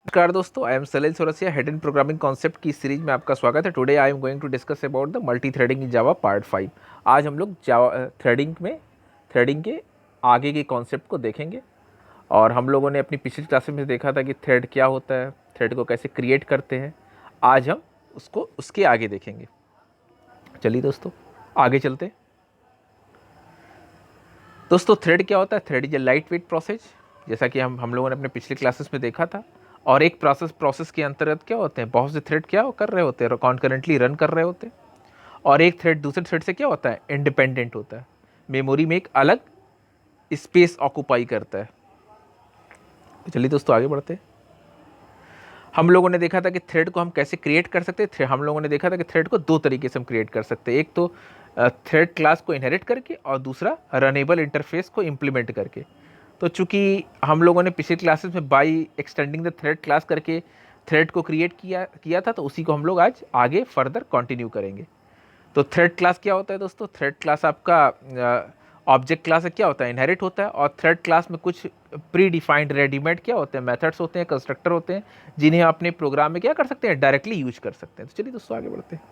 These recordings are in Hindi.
नमस्कार दोस्तों, I am Salil Chaurasia, head in programming concept की सीरीज में आपका स्वागत है। Today I am going to discuss about the multi threading in Java part 5। आज हम लोग जावा थ्रेडिंग के आगे के कॉन्सेप्ट को देखेंगे। और हम लोगों ने अपनी पिछली क्लासेस में देखा था कि थ्रेड क्या होता है, थ्रेड को कैसे क्रिएट करते हैं। आज हम उसके आगे देखेंगे। चलिए दोस्तों, आगे चलते हैं। दोस्तों, थ्रेड क्या होता है? Thread is a light weight process, जैसा कि हम लोगों ने अपने पिछले क्लासेस में देखा था। और एक प्रोसेस के अंतर्गत क्या होते हैं, बहुत से थ्रेड क्या कर रहे होते हैं, कॉन्करेंटली रन कर रहे होते हैं। और एक थ्रेड दूसरे थ्रेड से क्या होता है, इंडिपेंडेंट होता है, मेमोरी में एक अलग स्पेस ऑक्यूपाई करता है। तो चलिए दोस्तों, आगे बढ़ते हैं। हम लोगों ने देखा था कि थ्रेड को हम कैसे क्रिएट कर सकते हैं। हम लोगों ने देखा था कि थ्रेड को दो तरीके से हम क्रिएट कर सकते हैं। एक तो थ्रेड क्लास को इनहेरिट करके, और दूसरा रनेबल इंटरफेस को इम्प्लीमेंट करके। तो चूंकि हम लोगों ने पिछले क्लासेस में by extending the thread class करके थ्रेड को क्रिएट किया था, तो उसी को हम लोग आज आगे फर्दर कंटिन्यू करेंगे। तो थ्रेड क्लास क्या होता है दोस्तों? थ्रेड क्लास आपका ऑब्जेक्ट क्लास से क्या होता है, इनहेरिट होता है। और थ्रेड क्लास में कुछ प्री डिफाइंड रेडीमेड क्या होते हैं, मेथड्स होते हैं, कंस्ट्रक्टर होते हैं, जिन्हें आप अपने प्रोग्राम में क्या कर सकते हैं, डायरेक्टली यूज कर सकते हैं। तो चलिए दोस्तों, आगे बढ़ते हैं।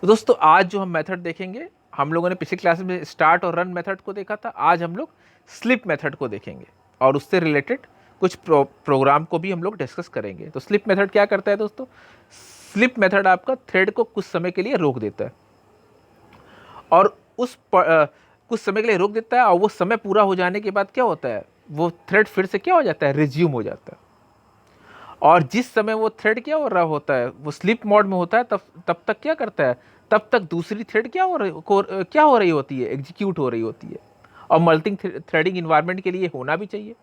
तो दोस्तों, आज जो हम मेथड देखेंगे, हम लोगों ने पिछले क्लास में स्टार्ट और रन मेथड को देखा था। आज हम लोग स्लिप मेथड को देखेंगे और उससे रिलेटेड कुछ प्रोग्राम को भी हम लोग डिस्कस करेंगे। तो स्लिप मेथड क्या करता है दोस्तों? स्लिप मेथड आपका थ्रेड को कुछ समय के लिए रोक देता है, और कुछ समय के लिए रोक देता है। और वो समय पूरा हो जाने के बाद क्या होता है, वो थ्रेड फिर से क्या हो जाता है, रिज्यूम हो जाता है। और जिस समय वो थ्रेड क्या हो रहा होता है, वो स्लीप मोड में होता है, तब तक क्या करता है, तब तक दूसरी थ्रेड क्या हो रही होती है, एग्जीक्यूट हो रही होती है। और मल्टी थ्रेडिंग इन्वायरमेंट के लिए होना भी चाहिए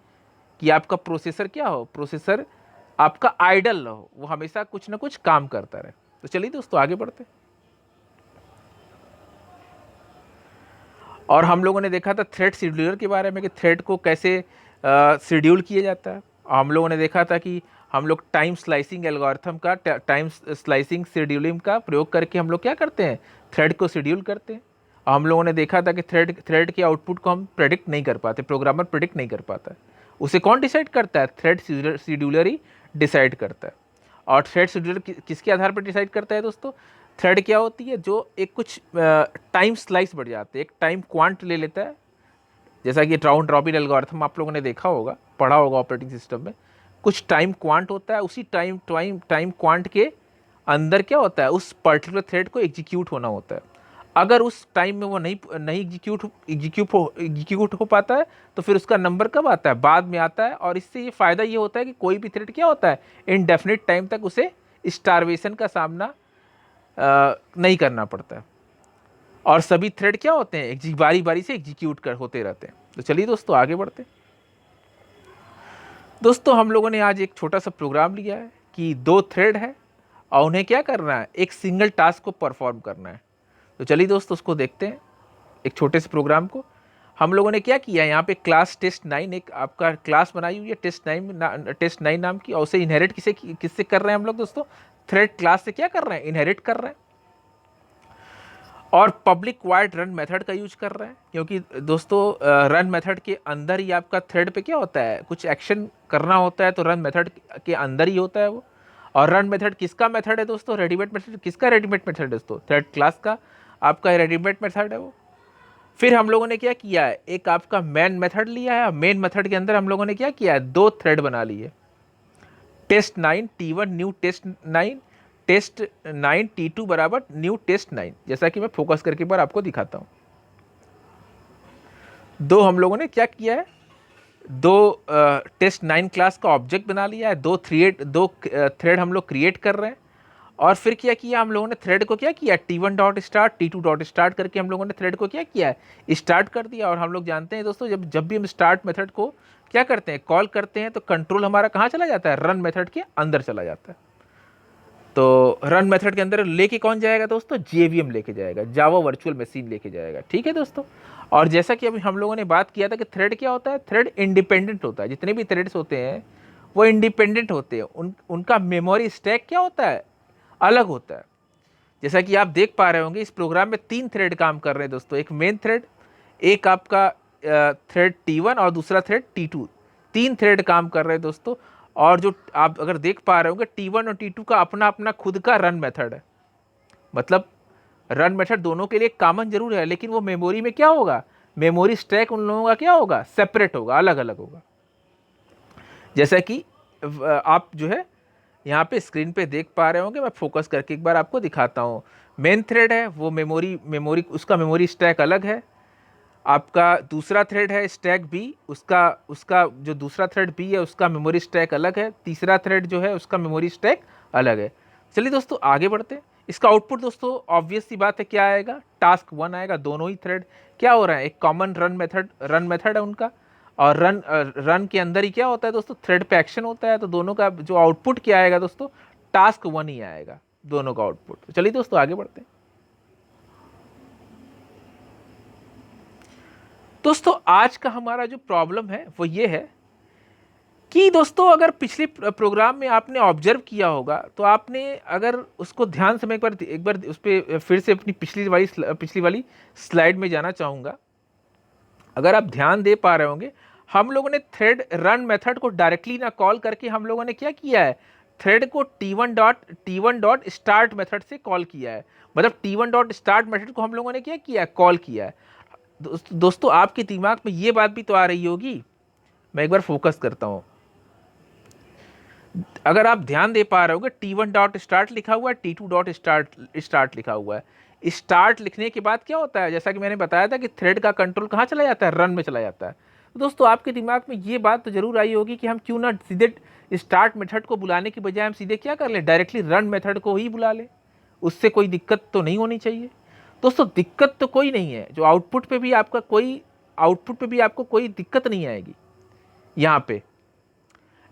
कि आपका प्रोसेसर क्या हो, प्रोसेसर आपका आइडल ना हो, वो हमेशा कुछ ना कुछ काम करता रहे। तो चलिए दोस्तों, आगे बढ़ते हैं। और हम लोगों ने देखा था थ्रेड शेड्यूलर के बारे में कि थ्रेड को कैसे शेड्यूल किया जाता है। हम लोगों ने देखा था कि हम लोग टाइम स्लाइसिंग एल्गोरिथम का, टाइम स्लाइसिंग शेड्यूलिंग का प्रयोग करके हम लोग क्या करते हैं, थ्रेड को शेड्यूल करते हैं। हम लोगों ने देखा था कि थ्रेड के आउटपुट को हम प्रेडिक्ट नहीं कर पाते, प्रोग्रामर प्रेडिक्ट नहीं कर पाता है। उसे कौन डिसाइड करता है? थ्रेड शेड्यूलर ही डिसाइड करता है। और थ्रेड शेड्यूलर किसके आधार पर डिसाइड करता है दोस्तों? थ्रेड क्या होती है, जो एक कुछ टाइम स्लाइस बढ़ जाते हैं, एक टाइम क्वांट ले लेता है। जैसा कि राउंड रॉबिन एल्गोरिथम आप लोगों ने देखा होगा, पढ़ा होगा ऑपरेटिंग सिस्टम में। कुछ टाइम क्वांट होता है, उसी टाइम क्वांट के अंदर क्या होता है, उस पर्टिकुलर थ्रेड को एग्जीक्यूट होना होता है। अगर उस टाइम में वो नहीं नहीं एग्जीक्यूट हो पाता है, तो फिर उसका नंबर कब आता है, बाद में आता है। और इससे ये फ़ायदा ये होता है कि कोई भी थ्रेड क्या होता है, इनडेफिनिट टाइम तक उसे स्टारवेशन का सामना नहीं करना पड़ता है। और सभी थ्रेड क्या होते हैं, बारी बारी से एग्जीक्यूट कर होते रहते हैं। तो चलिए दोस्तों, आगे बढ़ते हैं। दोस्तों, हम लोगों ने आज एक छोटा सा प्रोग्राम लिया है कि दो थ्रेड है और उन्हें क्या करना है, एक सिंगल टास्क को परफॉर्म करना है। तो चलिए दोस्तों, उसको देखते हैं, एक छोटे से प्रोग्राम को। हम लोगों ने क्या किया है, यहाँ पे क्लास टेस्ट9 एक आपका क्लास बनाई हुई है, टेस्ट9 नाम की। और उसे इनहेरिट किससे कर रहे हैं हम लोग दोस्तों? थ्रेड क्लास से क्या कर रहे हैं, इनहेरिट कर रहे हैं। और पब्लिक वाइड रन मेथड का यूज कर रहे हैं, क्योंकि दोस्तों रन मेथड के अंदर ही आपका थ्रेड पे क्या होता है, कुछ एक्शन करना होता है, तो रन मेथड के अंदर ही होता है वो। और रन मेथड किसका मेथड है दोस्तों? Readymade method. किसका रेडीमेड मेथड है दोस्तों? थ्रेड क्लास का आपका रेडीमेड मेथड है वो। फिर हम लोगों ने क्या किया है, एक आपका मेन मेथड लिया है। मेन मेथड के अंदर हम लोगों ने क्या किया है, दो थ्रेड बना लिए, टेस्ट9 T1 न्यू टेस्ट9 बराबर न्यू टेस्ट9। जैसा कि मैं फोकस करके एक बार आपको दिखाता हूं। दो हम लोगों ने क्या किया है, दो टेस्ट9 क्लास का ऑब्जेक्ट बना लिया है, दो थ्रेड हम लोग क्रिएट कर रहे हैं। और फिर क्या किया हम लोगों ने, थ्रेड को क्या किया, T1 dot start T2 dot start करके हम लोगों ने थ्रेड को क्या किया है, स्टार्ट कर दिया। और हम लोग जानते हैं दोस्तों, जब जब भी हम स्टार्ट मेथड को क्या करते हैं, कॉल करते हैं, तो कंट्रोल हमारा कहाँ चला जाता है, रन मेथड के अंदर चला जाता है। तो रन मेथड के अंदर लेके कौन जाएगा दोस्तों, जेवीएम लेके जाएगा, जावा वर्चुअल मशीन लेके जाएगा। ठीक है दोस्तों। और जैसा कि अभी हम लोगों ने बात किया था कि थ्रेड क्या होता है, थ्रेड इंडिपेंडेंट होता है। जितने भी थ्रेड्स होते हैं वो इंडिपेंडेंट होते हैं, उनका मेमोरी स्टैक क्या होता है, अलग होता है। जैसा कि आप देख पा रहे होंगे, इस प्रोग्राम में तीन थ्रेड काम कर रहे हैं दोस्तों, एक मेन थ्रेड, एक आपका थ्रेड T1 और दूसरा थ्रेड T2। तीन थ्रेड काम कर रहे हैं दोस्तों। और जो आप अगर देख पा रहे होंगे T1 और T2 का अपना अपना खुद का रन मेथड है। मतलब रन मेथड दोनों के लिए कॉमन जरूर है, लेकिन वो मेमोरी में क्या होगा, मेमोरी स्टैक उन लोगों का क्या होगा, सेपरेट होगा, अलग अलग होगा। जैसा कि आप जो है यहाँ पे स्क्रीन पे देख पा रहे होंगे, मैं फोकस करके एक बार आपको दिखाता हूँ। मेन थ्रेड है वो मेमोरी मेमोरी उसका मेमोरी स्टैक अलग है। आपका दूसरा थ्रेड है स्टैक बी, उसका उसका जो दूसरा थ्रेड बी है उसका मेमोरी स्टैक अलग है। तीसरा थ्रेड जो है उसका मेमोरी स्टैक अलग है। चलिए दोस्तों आगे बढ़ते हैं। इसका आउटपुट दोस्तों ऑब्वियस सी बात है क्या आएगा, टास्क 1 आएगा। दोनों ही थ्रेड क्या हो रहा है, एक कॉमन रन मेथड है उनका, और रन के अंदर ही क्या होता है दोस्तों, थ्रेड पे एक्शन होता है। तो दोनों का जो आउटपुट क्या आएगा दोस्तों, टास्क 1 ही आएगा दोनों का आउटपुट। तो चलिए दोस्तों आगे बढ़ते हैं। दोस्तों आज का हमारा जो प्रॉब्लम है वो ये है कि दोस्तों अगर पिछले प्रोग्राम में आपने ऑब्जर्व किया होगा तो आपने अगर उसको ध्यान से, मैं एक बार उस पर फिर से अपनी पिछली वाली स्लाइड में जाना चाहूँगा। अगर आप ध्यान दे पा रहे होंगे, हम लोगों ने थ्रेड रन मेथड को डायरेक्टली ना कॉल करके हम लोगों ने क्या किया है, थ्रेड को T1 डॉट स्टार्ट मेथड से कॉल किया है। मतलब T1 डॉट स्टार्ट मेथड को हम लोगों ने क्या किया है, कॉल किया है। दोस्तों आपके दिमाग में ये बात भी तो आ रही होगी, मैं एक बार फोकस करता हूं। अगर आप ध्यान दे पा रहे होगे, T1 डॉट स्टार्ट लिखा हुआ है, T2 डॉट स्टार्ट लिखा हुआ है। स्टार्ट लिखने के बाद क्या होता है, जैसा कि मैंने बताया था कि थ्रेड का कंट्रोल कहाँ चला जाता है, रन में चला जाता है। तो दोस्तों आपके दिमाग में ये बात तो जरूर आई होगी कि हम क्यों ना सीधे स्टार्ट मेथड को बुलाने की बजाय हम सीधे क्या कर लें, डायरेक्टली रन मेथड को ही बुला लें। उससे कोई दिक्कत तो नहीं होनी चाहिए। दोस्तों दिक्कत तो कोई नहीं है, जो आउटपुट पे भी आपको कोई दिक्कत नहीं आएगी यहाँ पे।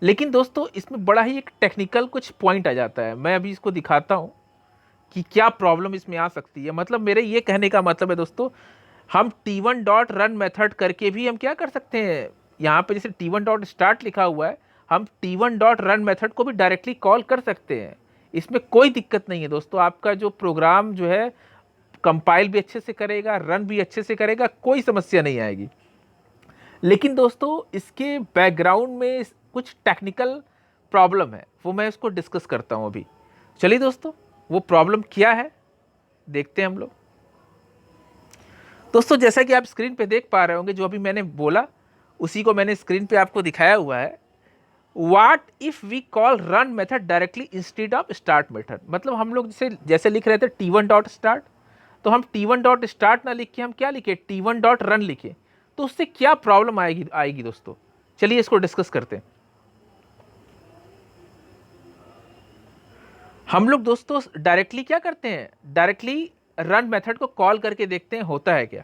लेकिन दोस्तों इसमें बड़ा ही एक टेक्निकल कुछ पॉइंट आ जाता है। मैं अभी इसको दिखाता हूँ कि क्या प्रॉब्लम इसमें आ सकती है। मतलब मेरे ये कहने का मतलब है दोस्तों, हम T1 डॉट रन मेथड करके भी हम क्या कर सकते हैं, यहाँ पे जैसे T1 डॉट स्टार्ट लिखा हुआ है, हम T1 डॉट रन मेथड को भी डायरेक्टली कॉल कर सकते हैं। इसमें कोई दिक्कत नहीं है दोस्तों। आपका जो प्रोग्राम जो है कंपाइल भी अच्छे से करेगा, रन भी अच्छे से करेगा, कोई समस्या नहीं आएगी। लेकिन दोस्तों इसके बैकग्राउंड में कुछ टेक्निकल प्रॉब्लम है, वो मैं इसको डिस्कस करता हूं अभी। चलिए दोस्तों वो प्रॉब्लम क्या है देखते हैं हम लोग। दोस्तों जैसा कि आप स्क्रीन पे देख पा रहे होंगे, जो अभी मैंने बोला उसी को मैंने स्क्रीन पे आपको दिखाया हुआ है। What if we call run method directly instead of start method. मतलब हम लोग जैसे जैसे लिख रहे थे T1 डॉट स्टार्ट, तो हम T1 डॉट स्टार्ट ना लिख के हम क्या लिखे, T1 डॉट रन लिखे। तो उससे क्या प्रॉब्लम आएगी दोस्तों, चलिए इसको डिस्कस करते हैं। हम लोग दोस्तों डायरेक्टली क्या करते हैं, डायरेक्टली रन मेथड को कॉल करके देखते हैं होता है क्या।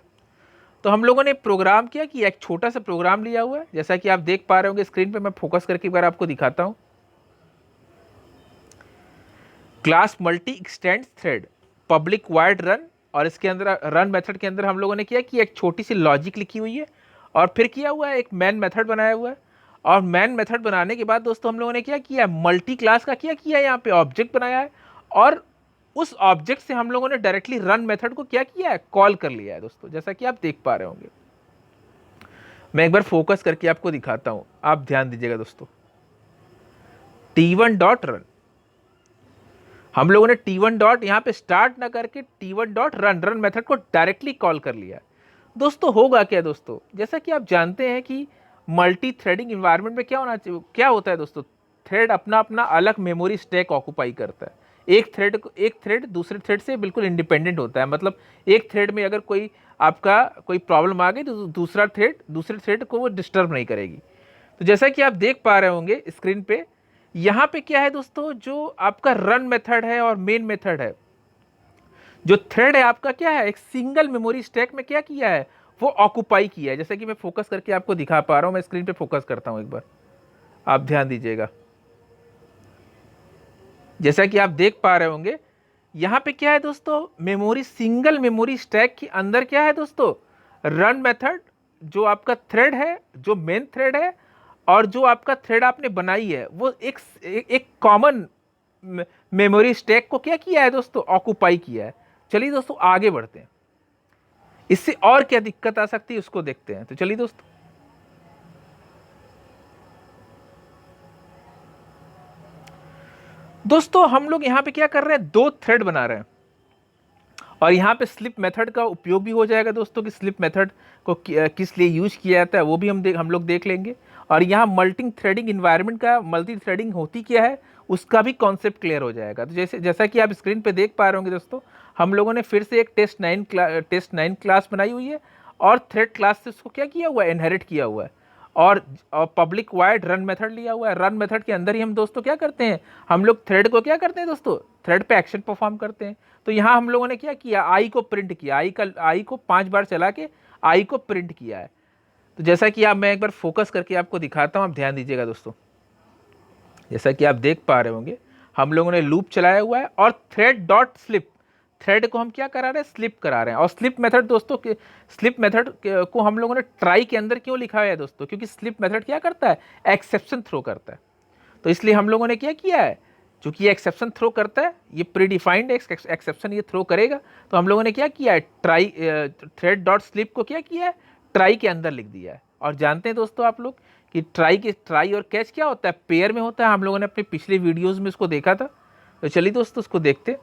तो हम लोगों ने प्रोग्राम किया कि एक छोटा सा प्रोग्राम लिया हुआ है, जैसा कि आप देख पा रहे होंगे स्क्रीन पे। मैं फोकस करके एक बार आपको दिखाता हूं। Class multi extend thread public wide run, और इसके अंदर रन मेथड के अंदर हम लोगों ने किया कि एक छोटी सी लॉजिक लिखी हुई है, और फिर किया हुआ है एक मैन मेथड बनाया हुआ है। और मैन मेथड बनाने के बाद दोस्तों हम लोगों ने क्या किया, मल्टी क्लास का क्या किया, यहाँ पे ऑब्जेक्ट बनाया है, और उस ऑब्जेक्ट से हम लोगों ने डायरेक्टली रन मेथड को क्या किया है, कॉल कर लिया है दोस्तों, जैसा कि आप देख पा रहे होंगे। मैं एक बार फोकस करके आपको दिखाता हूं, आप ध्यान दीजिएगा दोस्तों। T1 डॉट रन, हम लोगों ने T1 डॉट यहाँ पे स्टार्ट ना करके T1 डॉट रन मेथड को डायरेक्टली कॉल कर लिया। दोस्तों होगा क्या दोस्तों, जैसा कि आप जानते हैं कि मल्टी थ्रेडिंग इन्वायरमेंट में क्या होना चाहिए, क्या होता है दोस्तों, थ्रेड अपना अपना अलग मेमोरी स्टैक ऑक्यूपाई करता है। एक थ्रेड दूसरे थ्रेड से बिल्कुल इंडिपेंडेंट होता है। मतलब एक थ्रेड में अगर कोई प्रॉब्लम आ गई तो दूसरे थ्रेड को वो डिस्टर्ब नहीं करेगी। तो जैसा कि आप देख पा रहे होंगे स्क्रीन पे, यहाँ पे क्या है दोस्तों, जो आपका रन मेथड है और मेन मेथड है, जो थ्रेड है आपका क्या है, एक सिंगल मेमोरी स्टैक में क्या किया है, वो ऑक्यूपाई किया है। जैसे कि मैं फोकस करके आपको दिखा पा रहा हूं, मैं स्क्रीन पे फोकस करता हूं एक बार, आप ध्यान दीजिएगा। जैसा कि आप देख पा रहे होंगे यहां पे क्या है दोस्तों, सिंगल मेमोरी स्टैक के अंदर क्या है दोस्तों, रन मेथड, जो आपका थ्रेड है, जो मेन थ्रेड है, और जो आपका थ्रेड आपने बनाई है वो एक कॉमन मेमोरी स्टैक को क्या किया है दोस्तों, ऑक्यूपाई किया है। चलिए दोस्तों आगे बढ़ते हैं, इससे और क्या दिक्कत आ सकती है उसको देखते हैं। तो चलिए दोस्तों, दोस्तों हम लोग यहाँ पे क्या कर रहे हैं, 2 थ्रेड बना रहे हैं और यहाँ पे स्लिप मेथड का उपयोग भी हो जाएगा दोस्तों कि स्लिप मेथड को किस लिए यूज किया जाता है वो भी हम लोग देख लेंगे। और यहाँ मल्टी थ्रेडिंग इन्वायरमेंट का, मल्टी थ्रेडिंग होती क्या है उसका भी कॉन्सेप्ट क्लियर हो जाएगा। तो जैसा कि आप स्क्रीन पे देख पा रहे होंगे दोस्तों, हम लोगों ने फिर से एक टेस्ट 9 क्लास बनाई हुई है और थ्रेड क्लास से उसको क्या किया हुआ है, इनहेरिट किया हुआ है और पब्लिक वाइड रन मेथड लिया हुआ है। रन मेथड के अंदर ही हम दोस्तों क्या करते हैं, हम लोग थ्रेड को क्या करते हैं दोस्तों, थ्रेड पे एक्शन परफॉर्म करते हैं। तो यहाँ हम लोगों ने क्या किया, आई को प्रिंट किया, आई को 5 बार चला के आई को प्रिंट किया है। तो जैसा कि आप, मैं एक बार फोकस करके आपको दिखाता हूँ, आप ध्यान दीजिएगा दोस्तों। जैसा कि आप देख पा रहे होंगे हम लोगों ने लूप चलाया हुआ है और थ्रेड डॉट स्लिप, थ्रेड को हम क्या करा रहे हैं, स्लिप करा रहे हैं। और स्लिप मेथड दोस्तों, स्लिप मेथड को हम लोगों ने ट्राई के अंदर क्यों लिखा है दोस्तों, क्योंकि स्लिप मेथड क्या करता है, एक्सेप्शन थ्रो करता है। तो इसलिए हम लोगों ने क्या किया है, चूंकि ये एक्सेप्शन थ्रो करता है, ये प्रीडिफाइंड एक्सेप्शन ये थ्रो करेगा, तो हम लोगों ने क्या किया है, ट्राई थ्रेड डॉट स्लिप को क्या किया है, ट्राई के अंदर लिख दिया है। और जानते हैं दोस्तों आप लोग कि ट्राई और कैच क्या होता है, पेयर में होता है। हम लोगों ने अपने पिछले वीडियोज़ में इसको देखा था। तो चलिए दोस्तों उसको देखते।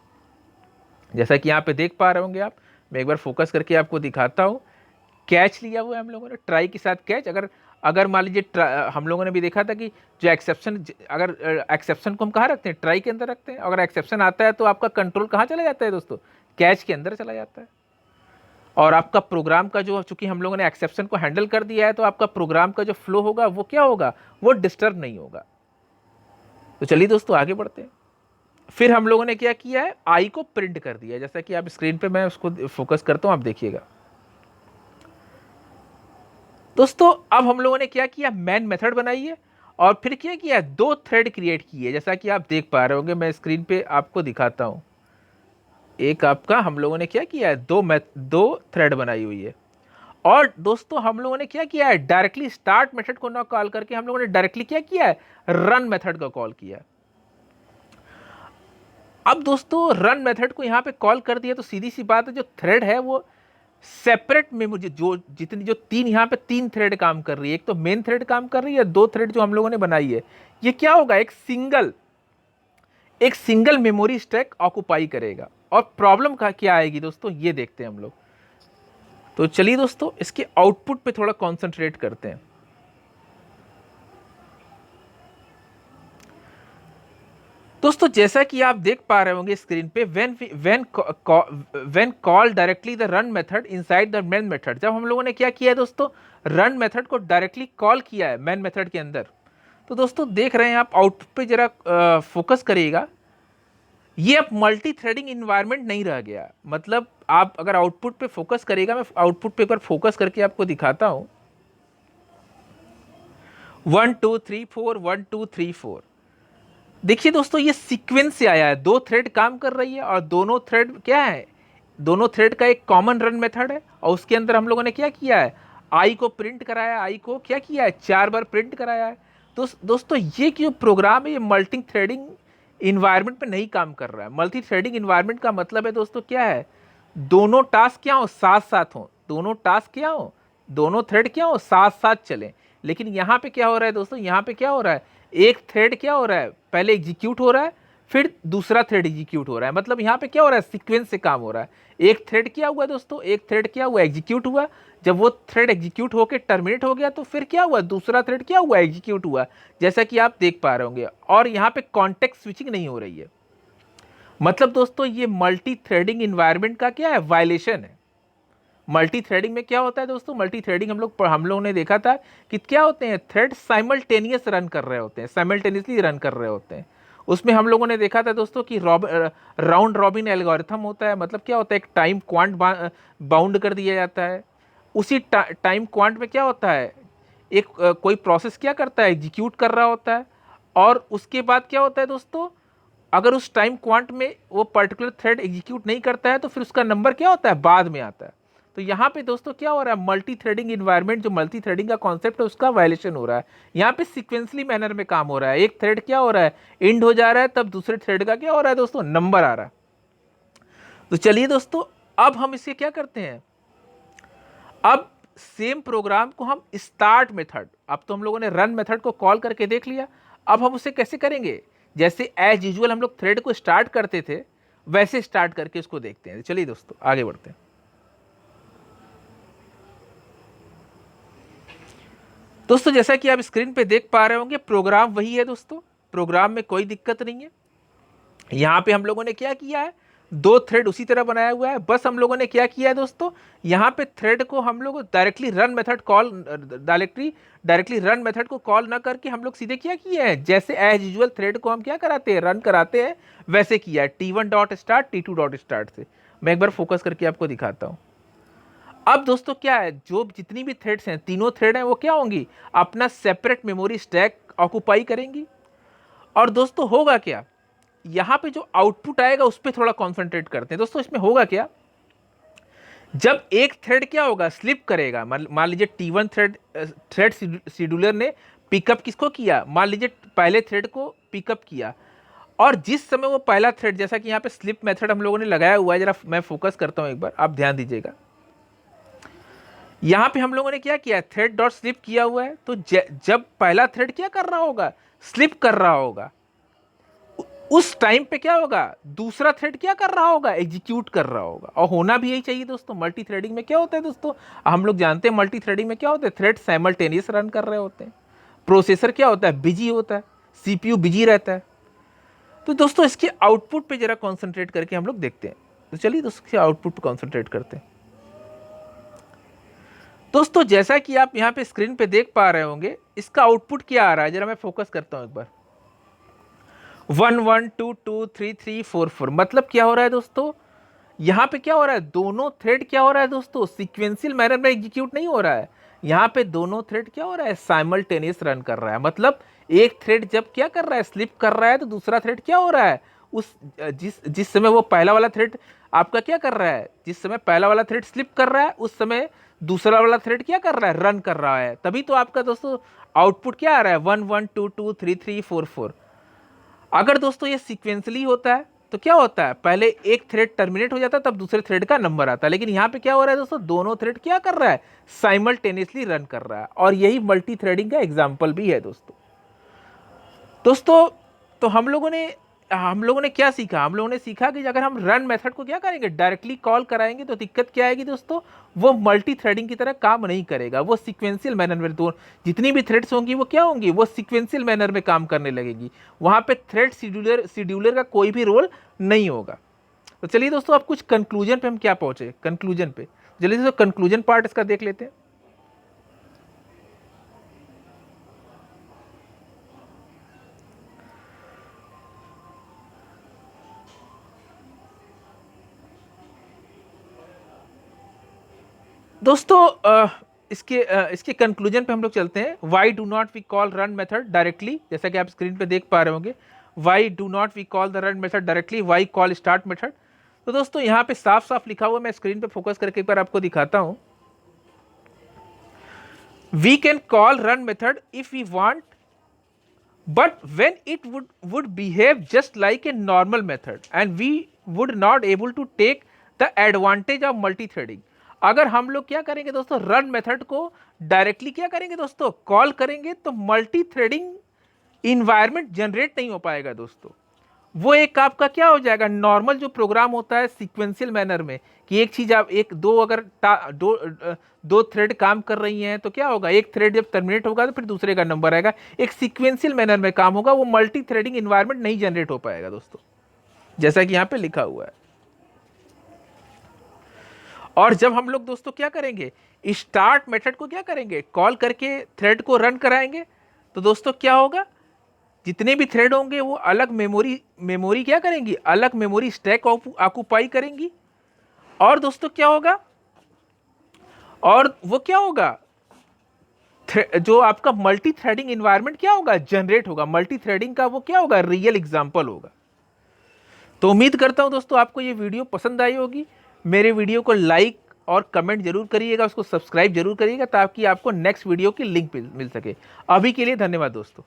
जैसा कि यहाँ पे देख पा रहे होंगे आप, मैं एक बार फोकस करके आपको दिखाता हूँ। कैच लिया हुआ है हम लोगों ने, ट्राई के साथ कैच। अगर अगर मान लीजिए हम लोगों ने भी देखा था कि जो एक्सेप्शन, अगर एक्सेप्शन को हम कहाँ रखते हैं, ट्राई के अंदर रखते हैं। अगर एक्सेप्शन आता है तो आपका कंट्रोल कहाँ चला जाता है दोस्तों, कैच के अंदर चला जाता है। और आपका प्रोग्राम का जो, चूंकि हम लोगों ने एक्सेप्शन को हैंडल कर दिया है, तो आपका प्रोग्राम का जो फ्लो होगा वो क्या होगा, वो डिस्टर्ब नहीं होगा। तो चलिए दोस्तों आगे बढ़ते हैं। फिर हम लोगों ने क्या किया है, आई को प्रिंट कर दिया। जैसा कि आप स्क्रीन पे, मैं उसको फोकस करता हूं, आप देखिएगा दोस्तों। अब हम लोगों ने क्या किया, मैन मेथड बनाई है और फिर क्या किया, 2 थ्रेड क्रिएट किए। जैसा कि आप देख पा रहे होंगे, मैं स्क्रीन पे आपको दिखाता हूं। एक आपका हम लोगों ने क्या किया है, 2 थ्रेड बनाई हुई है। और दोस्तों हम लोगों ने क्या किया है, डायरेक्टली स्टार्ट मेथड को ना कॉल करके हम लोगों ने डायरेक्टली क्या किया है, रन मेथड का कॉल किया। अब दोस्तों रन मेथड को यहां पे कॉल कर दिया तो सीधी सी बात है, जो थ्रेड है वो सेपरेट मेमोरी, जो जितनी जो 3 यहाँ पे 3 थ्रेड काम कर रही है, एक तो मेन थ्रेड काम कर रही है, 2 थ्रेड जो हम लोगों ने बनाई है, ये क्या होगा, एक सिंगल मेमोरी स्टैक ऑक्युपाई करेगा। और प्रॉब्लम का क्या आएगी दोस्तों, ये देखते हैं हम लोग। तो चलिए दोस्तों इसके आउटपुट पे थोड़ा कॉन्सेंट्रेट करते हैं। दोस्तों जैसा कि आप देख पा रहे होंगे स्क्रीन पे, when call directly the run method inside the main method, जब हम लोगों ने क्या किया है दोस्तों, रन मेथड को डायरेक्टली कॉल किया है मेन मेथड के अंदर। तो दोस्तों देख रहे हैं आप, आउटपुट पे जरा फोकस करिएगा। ये अब मल्टी थ्रेडिंग इन्वायरमेंट नहीं रह गया। मतलब आप अगर आउटपुट पे फोकस करिएगा, मैं आउटपुट पे एक बार फोकस करके आपको दिखाता हूं। 1 2 3 4 1 2 3 4, देखिए दोस्तों ये सीक्वेंस से आया है, 2 थ्रेड काम कर रही है और दोनों थ्रेड क्या है, दोनों थ्रेड का एक कॉमन रन मेथड है। और उसके अंदर हम लोगों ने क्या किया है, आई को प्रिंट कराया, आई को क्या किया है, 4 बार प्रिंट कराया है। तो दोस्तों ये जो प्रोग्राम है, ये मल्टी थ्रेडिंग इन्वायरमेंट पे नहीं काम कर रहा है। मल्टी थ्रेडिंग इन्वायरमेंट का मतलब है दोस्तों क्या है, दोनों टास्क क्या हो, साथ साथ हो, दोनों टास्क क्या हो, दोनों थ्रेड क्या हो, साथ साथ चलें। लेकिन यहाँ पे क्या हो रहा है दोस्तों, यहाँ पे क्या हो रहा है, एक थ्रेड क्या हो रहा है, पहले एग्जीक्यूट हो रहा है, फिर दूसरा थ्रेड एग्जीक्यूट हो रहा है। मतलब यहाँ पे क्या हो रहा है, सीक्वेंस से काम हो रहा है। एक थ्रेड क्या हुआ दोस्तों, एक थ्रेड क्या हुआ, एग्जीक्यूट हुआ। जब वो थ्रेड एग्जीक्यूट होकर टर्मिनेट हो गया तो फिर क्या हुआ, दूसरा थ्रेड क्या हुआ, एग्जीक्यूट हुआ, जैसा कि आप देख पा रहे होंगे। और यहाँ पे कॉन्टेक्स्ट स्विचिंग नहीं हो रही है। मतलब दोस्तों ये मल्टी थ्रेडिंग इन्वायरमेंट का क्या है, वायलेशन है। मल्टी थ्रेडिंग में क्या होता है दोस्तों, मल्टी थ्रेडिंग हम लोगों ने देखा था कि क्या होते हैं, थ्रेड साइमल्टेनियस रन कर रहे होते हैं, साइमल्टेनियसली रन कर रहे होते हैं। उसमें हम लोगों ने देखा था दोस्तों कि राउंड रॉबिन एल्गोरिथम होता है। मतलब क्या होता है, एक टाइम क्वांट बाउंड कर दिया जाता है। उसी टाइम क्वांट में क्या होता है, एक कोई प्रोसेस क्या करता है, एग्जीक्यूट कर रहा होता है। और उसके बाद क्या होता है दोस्तों, अगर उस टाइम क्वांट में वो पर्टिकुलर थ्रेड एग्जीक्यूट नहीं करता है तो फिर उसका नंबर क्या होता है, बाद में आता है। तो यहाँ पे दोस्तों क्या हो रहा है, मल्टी थ्रेडिंग इन्वायरमेंट, जो मल्टी थ्रेडिंग का कॉन्सेप्ट है उसका वायलेशन हो रहा है। यहाँ पे सीक्वेंसली मैनर में काम हो रहा है। एक थ्रेड क्या हो रहा है, एंड हो जा रहा है, तब दूसरे थ्रेड का क्या हो रहा है दोस्तों, नंबर आ रहा है। तो चलिए दोस्तों अब हम इसे क्या करते हैं, अब सेम प्रोग्राम को हम स्टार्ट मेथड, अब तो हम लोगों ने रन मेथड को कॉल करके देख लिया, अब हम उसे कैसे करेंगे, जैसे एज यूजुअल हम लोग थ्रेड को स्टार्ट करते थे वैसे स्टार्ट करके उसको देखते हैं। चलिए दोस्तों आगे बढ़ते हैं। दोस्तों जैसा कि आप स्क्रीन पे देख पा रहे होंगे प्रोग्राम वही है दोस्तों, प्रोग्राम में कोई दिक्कत नहीं है। यहाँ पे हम लोगों ने क्या किया है, दो थ्रेड उसी तरह बनाया हुआ है, बस हम लोगों ने क्या किया है दोस्तों, यहाँ पे थ्रेड को हम लोग directly run method call directly run method को कॉल ना करके हम लोग सीधे क्या किए हैं, जैसे एज यूजुअल थ्रेड को हम क्या कराते हैं, रन कराते हैं, वैसे किया है T1 dot start T2 dot start से। मैं एक बार फोकस करके आपको दिखाता हूँ। अब दोस्तों क्या है, जो जितनी भी थ्रेड्स हैं, तीनों थ्रेड हैं, वो क्या होंगी, अपना सेपरेट मेमोरी स्टैक ऑक्यूपाई करेंगी। और दोस्तों होगा क्या, यहां पे जो आउटपुट आएगा उस पर थोड़ा कॉन्सेंट्रेट करते हैं। दोस्तों इसमें होगा क्या, जब एक थ्रेड क्या होगा, स्लिप करेगा, मान लीजिए T1 थ्रेड शेड्यूलर ने पिकअप किसको किया, मान लीजिए पहले थ्रेड को पिकअप किया, और जिस समय वो पहला थ्रेड, जैसा कि यहाँ पे स्लिप मेथड हम लोगों ने लगाया हुआ है, जरा मैं फोकस करता हूं एक बार, आप ध्यान दीजिएगा। यहां पे हम लोगों ने क्या किया, थ्रेड डॉट स्लिप किया हुआ है, तो जब पहला थ्रेड क्या कर रहा होगा, स्लिप कर रहा होगा, उस टाइम पे क्या होगा, दूसरा थ्रेड क्या कर रहा होगा, एग्जीक्यूट कर रहा होगा। और होना भी यही चाहिए दोस्तों। मल्टी थ्रेडिंग में क्या होता है दोस्तों, हम लोग जानते हैं मल्टी थ्रेडिंग में क्या होता है, थ्रेड साइमल्टेनियस रन कर रहे होते हैं, प्रोसेसर क्या होता है, बिजी होता है, सीपीयू बिजी रहता है। तो दोस्तों इसके आउटपुट पे जरा कॉन्सेंट्रेट करके हम लोग देखते हैं। तो चलिए दोस्तों इसके आउटपुट पे कॉन्सेंट्रेट करते हैं। दोस्तों जैसा कि आप यहाँ पे स्क्रीन पे देख पा रहे होंगे, इसका आउटपुट क्या आ रहा है, जरा मैं फोकस करता हूं एक बार। 1 1 2 2 3 3 4 4, मतलब क्या हो रहा है दोस्तों, यहाँ पे क्या हो रहा है, दोनों थ्रेड क्या हो रहा है दोस्तों, सीक्वेंशियल मैनर में एग्जीक्यूट नहीं हो रहा है, यहाँ पे दोनों थ्रेड क्या हो रहा है, साइमल्टेनियस रन कर रहा है। मतलब एक थ्रेड जब क्या कर रहा है, स्लिप कर रहा है, तो दूसरा थ्रेड क्या हो रहा है, उस जिस समय वो पहला वाला थ्रेड आपका क्या कर रहा है, जिस समय पहला वाला थ्रेड स्लिप कर रहा है, उस समय दूसरा वाला थ्रेड क्या कर रहा है, रन कर रहा है। तभी तो आपका दोस्तों आउटपुट क्या आ रहा है, 1 1 2 2 3 3 4 4। अगर दोस्तों ये सीक्वेंसली होता है तो क्या होता है, पहले एक थ्रेड टर्मिनेट हो जाता है, तब दूसरे थ्रेड का नंबर आता है। लेकिन यहाँ पे क्या हो रहा है दोस्तों, दोनों थ्रेड क्या कर रहा है, साइमल्टेनियसली रन कर रहा है। और यही मल्टी थ्रेडिंग का एग्जाम्पल भी है दोस्तों। तो हम लोगों ने क्या सीखा, हम लोगों ने सीखा कि अगर हम रन मेथड को क्या करेंगे, डायरेक्टली कॉल कराएंगे, तो दिक्कत क्या आएगी दोस्तों, वो मल्टी थ्रेडिंग की तरह काम नहीं करेगा, वो सीक्वेंशियल मैनर में, जितनी भी थ्रेड्स होंगी वो क्या होंगी, वो सीक्वेंशियल मैनर में काम करने लगेगी। वहां पे थ्रेड शेड्यूलर का कोई भी रोल नहीं होगा। तो चलिए दोस्तों अब कुछ कंक्लूजन पे हम क्या पहुंचे, कंक्लूजन पे चलिए दोस्तों, कंक्लूजन पार्ट इसका देख लेते हैं। दोस्तों इसके कंक्लूजन पे हम लोग चलते हैं। Why do not we call run method directly, जैसा कि आप स्क्रीन पे देख पा रहे होंगे, why do not we call the run method directly, why call start method. तो दोस्तों यहाँ पे साफ साफ लिखा हुआ, मैं स्क्रीन पे फोकस करके एक बार आपको दिखाता हूं। We can call run method if we want, but when it would behave just like a normal method and we would not able to take the advantage of multi-threading। अगर हम लोग क्या करेंगे दोस्तों, रन मेथड को डायरेक्टली क्या करेंगे दोस्तों, कॉल करेंगे, तो मल्टी थ्रेडिंग इन्वायरमेंट जनरेट नहीं हो पाएगा दोस्तों। वो एक आपका क्या हो जाएगा, नॉर्मल जो प्रोग्राम होता है सीक्वेंशियल मैनर में, कि एक चीज आप एक दो अगर दो थ्रेड काम कर रही हैं, तो क्या होगा, एक थ्रेड जब टर्मिनेट होगा तो फिर दूसरे का नंबर आएगा, एक सीक्वेंशियल मैनर में काम होगा, वो मल्टी थ्रेडिंग इन्वायरमेंट नहीं जनरेट हो पाएगा दोस्तों, जैसा कि यहां पे लिखा हुआ है। और जब हम लोग दोस्तों क्या करेंगे, स्टार्ट मेथड को क्या करेंगे, कॉल करके थ्रेड को रन कराएंगे, तो दोस्तों क्या होगा, जितने भी थ्रेड होंगे वो अलग मेमोरी क्या करेंगी, अलग मेमोरी स्टैक ऑक्यूपाई करेंगी। और दोस्तों क्या होगा, और वो क्या होगा, जो आपका मल्टी थ्रेडिंग इन्वायरमेंट क्या होगा, जनरेट होगा। मल्टी थ्रेडिंग का वो क्या होगा, रियल एग्जांपल होगा। तो उम्मीद करता हूं दोस्तों आपको ये वीडियो पसंद आई होगी। मेरे वीडियो को लाइक और कमेंट जरूर करिएगा, उसको सब्सक्राइब जरूर करिएगा, ताकि आपको नेक्स्ट वीडियो की लिंक मिल सके। अभी के लिए धन्यवाद दोस्तों।